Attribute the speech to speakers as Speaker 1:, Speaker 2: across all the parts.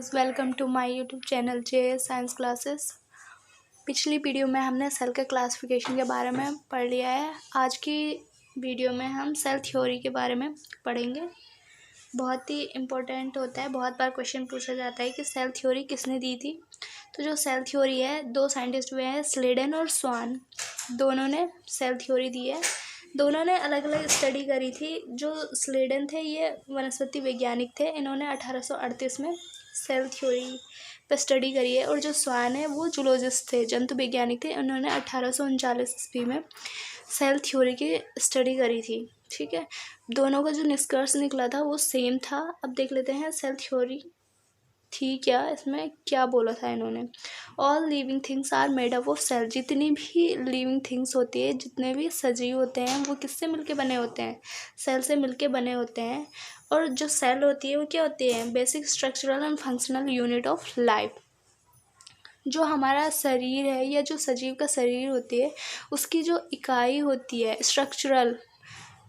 Speaker 1: Guys, welcome to my YouTube channel J science classes. पिछली video में हमने cell के क्लासिफिकेशन के बारे में पढ़ लिया है। आज की वीडियो में हम सेल थ्योरी के बारे में पढ़ेंगे। बहुत ही इम्पोर्टेंट होता है, बहुत बार क्वेश्चन पूछा जाता है कि सेल थ्योरी किसने दी थी। तो जो सेल थ्योरी है, दो साइंटिस्ट हुए हैं, स्लेडन और स्वान, दोनों ने सेल थ्योरी दी है। दोनों ने अलग अलग स्टडी करी थी। जो स्लेडन थे ये वनस्पति वैज्ञानिक थे, इन्होंने 1838 में सेल थ्योरी पर स्टडी करी है। और जो स्वान है वो जूलॉजिस्ट थे, जंतु वैज्ञानिक थे, उन्होंने 1839 ईस्वी में सेल थ्योरी की स्टडी करी थी। ठीक है, दोनों का जो निष्कर्ष निकला था वो सेम था। अब देख लेते हैं सेल थ्योरी थी क्या, इसमें क्या बोला था इन्होंने। All living things are made up of cell. जितनी भी लिविंग थिंग्स होती है, जितने भी सजीव होते हैं, वो किससे मिलके बने होते हैं? सेल से मिलके बने होते हैं। और जो सेल होती है वो क्या होती है? Basic structural and functional unit of life. जो हमारा शरीर है या जो सजीव का शरीर होती है, उसकी जो इकाई होती है, स्ट्रक्चरल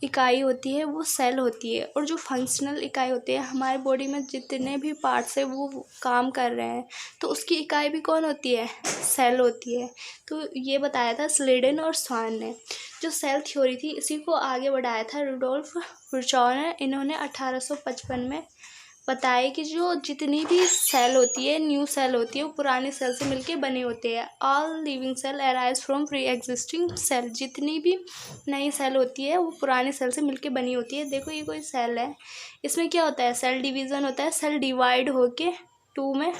Speaker 1: इकाई होती है, वो सेल होती है। और जो फंक्शनल इकाई होती है, हमारे बॉडी में जितने भी पार्ट्स है वो काम कर रहे हैं, तो उसकी इकाई भी कौन होती है? सेल होती है। तो ये बताया था स्लेडन और स्वान ने। जो सेल थ्योरी थी इसी को आगे बढ़ाया था रुडोल्फ विर्चॉव ने। इन्होंने 1855 में बताया कि जो जितनी भी सेल होती है, न्यू सेल होती है, वो पुराने सेल से मिलके बने होते हैं। All living cell arise from pre existing cell. जितनी भी नई सेल होती है वो पुराने सेल से मिलके बनी होती है। देखो ये कोई सेल है, इसमें क्या होता है? सेल डिवीज़न होता है, सेल डिवाइड होके 2 में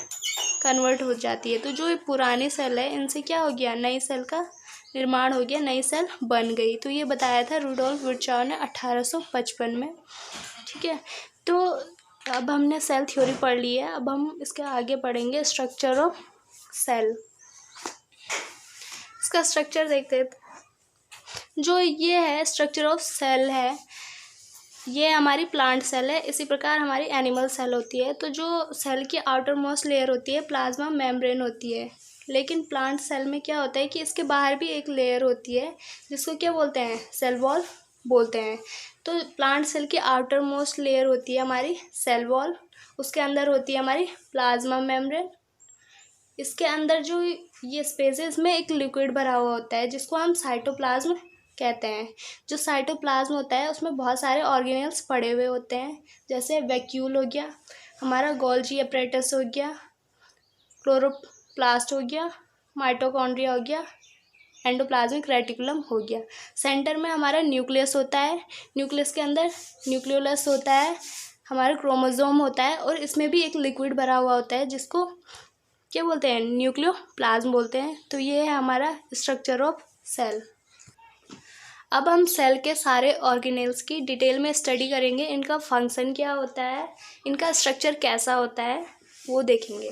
Speaker 1: कन्वर्ट हो जाती है। तो जो ये पुरानी सेल है, इनसे क्या हो गया? नई सेल का निर्माण हो गया, नई सेल बन गई। तो ये बताया था रुडोल्फ विर्चॉव ने 1855 में। ठीक है, तो अब हमने सेल थ्योरी पढ़ ली है। अब हम इसके आगे पढ़ेंगे स्ट्रक्चर ऑफ सेल। इसका स्ट्रक्चर देखते हैं। जो ये है स्ट्रक्चर ऑफ सेल है, ये हमारी प्लांट सेल है। इसी प्रकार हमारी एनिमल सेल होती है। तो जो सेल की आउटर मोस्ट लेयर होती है, प्लाज्मा मेम्ब्रेन होती है। लेकिन प्लांट सेल में क्या होता है कि इसके बाहर भी एक लेयर होती है, जिसको क्या बोलते हैं? सेल वॉल बोलते हैं। तो प्लांट सेल की आउटर मोस्ट लेयर होती है हमारी सेल वॉल, उसके अंदर होती है हमारी प्लाज्मा मेम्ब्रेन। इसके अंदर जो ये स्पेस है, इसमें एक लिक्विड भरा हुआ होता है, जिसको हम साइटोप्लाज्म कहते हैं। जो साइटोप्लाज्म होता है उसमें बहुत सारे ऑर्गेनेल्स पड़े हुए होते हैं, जैसे वैक्यूल हो गया, हमारा गोल्जी अपरेटस हो गया, क्लोरोप्लास्ट हो गया, माइटोकॉन्ड्रिया हो गया, एंडोप्लाज्मिक रेटिकुलम हो गया। सेंटर में हमारा न्यूक्लियस होता है, न्यूक्लियस के अंदर न्यूक्लियोलस होता है, हमारा क्रोमोसोम होता है, और इसमें भी एक लिक्विड भरा हुआ होता है, जिसको क्या बोलते हैं? न्यूक्लियोप्लाज्म बोलते हैं। तो ये है हमारा स्ट्रक्चर ऑफ सेल। अब हम सेल के सारे ऑर्गेनेल्स की डिटेल में स्टडी करेंगे। इनका फंक्शन क्या होता है, इनका स्ट्रक्चर कैसा होता है, वो देखेंगे।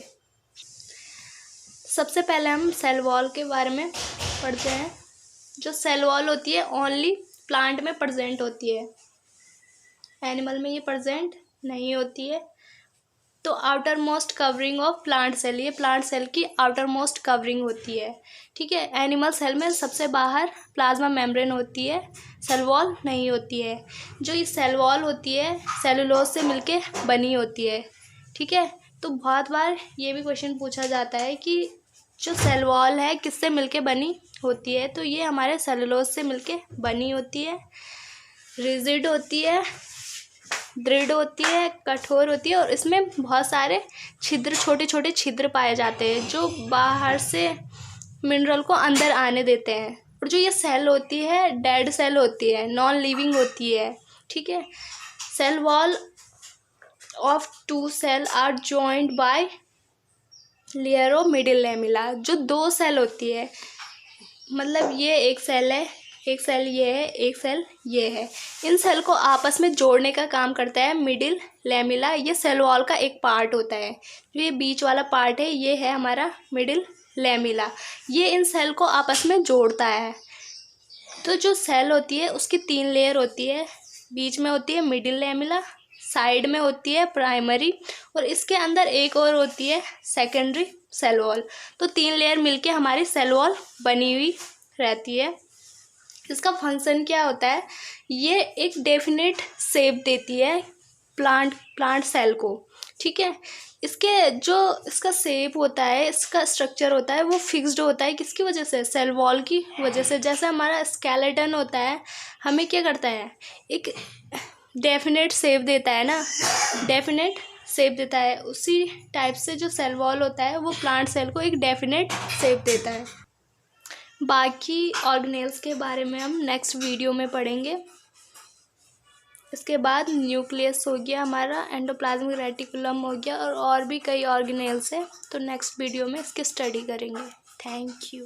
Speaker 1: सबसे पहले हम सेल वॉल के बारे में पढ़ते हैं। जो सेल वॉल होती है ओनली प्लांट में प्रेजेंट होती है, एनिमल में ये प्रेजेंट नहीं होती है। तो outermost covering of plant cell, ये प्लांट सेल की आउटर मोस्ट कवरिंग होती है। ठीक है, एनिमल सेल में सबसे बाहर प्लाज्मा मेम्ब्रेन होती है, सेल वॉल नहीं होती है। जो ये सेल वॉल होती है सेलुलोज से मिलके बनी होती है। ठीक है, तो बहुत बार ये भी क्वेश्चन पूछा जाता है कि जो सेल वॉल है किससे मिलके बनी होती है? तो ये हमारे सेलुलोज से मिलके बनी होती है। रिजिड होती है, दृढ़ होती है, कठोर होती है, और इसमें बहुत सारे छिद्र, छोटे छोटे छिद्र पाए जाते हैं, जो बाहर से मिनरल को अंदर आने देते हैं। और जो ये सेल होती है डेड सेल होती है, नॉन लिविंग होती है। ठीक है, cell wall of 2 cell are joint by layer of middle lamella. जो 2 सेल होती है, मतलब ये एक सेल है, एक सेल ये है, एक सेल ये है, इन सेल को आपस में जोड़ने का काम करता है मिडिल लैमेला। ये सेल वॉल का एक पार्ट होता है। जो ये बीच वाला पार्ट है, ये है हमारा मिडिल लैमेला। ये इन सेल को आपस में जोड़ता है। तो जो सेल होती है उसकी 3 लेयर होती है। बीच में होती है मिडिल लैमेला, साइड में होती है प्राइमरी, और इसके अंदर एक और होती है सेकेंडरी सेल वॉल। तो 3 लेयर मिलके हमारी सेल वॉल बनी हुई रहती है। इसका फंक्शन क्या होता है? ये एक डेफिनेट शेप देती है प्लांट सेल को। ठीक है। इसके जो इसका शेप होता है, इसका स्ट्रक्चर होता है, वो फिक्स्ड होता है। किसकी वजह से? सेल वॉल की वजह से। जैसे हमारा स्केलेटन होता है, हमें क्या करता है, एक डेफिनेट शेप देता है ना, डेफिनेट शेप देता है। उसी टाइप से जो सेल वॉल होता है वो प्लांट सेल को एक डेफिनेट शेप देता है। बाकी ऑर्गेनेल्स के बारे में हम नेक्स्ट वीडियो में पढ़ेंगे। इसके बाद न्यूक्लियस हो गया हमारा, एंडोप्लाज्मिक रेटिकुलम हो गया, और भी कई ऑर्गेनेल्स हैं। तो नेक्स्ट वीडियो में इसकी स्टडी करेंगे। Thank you.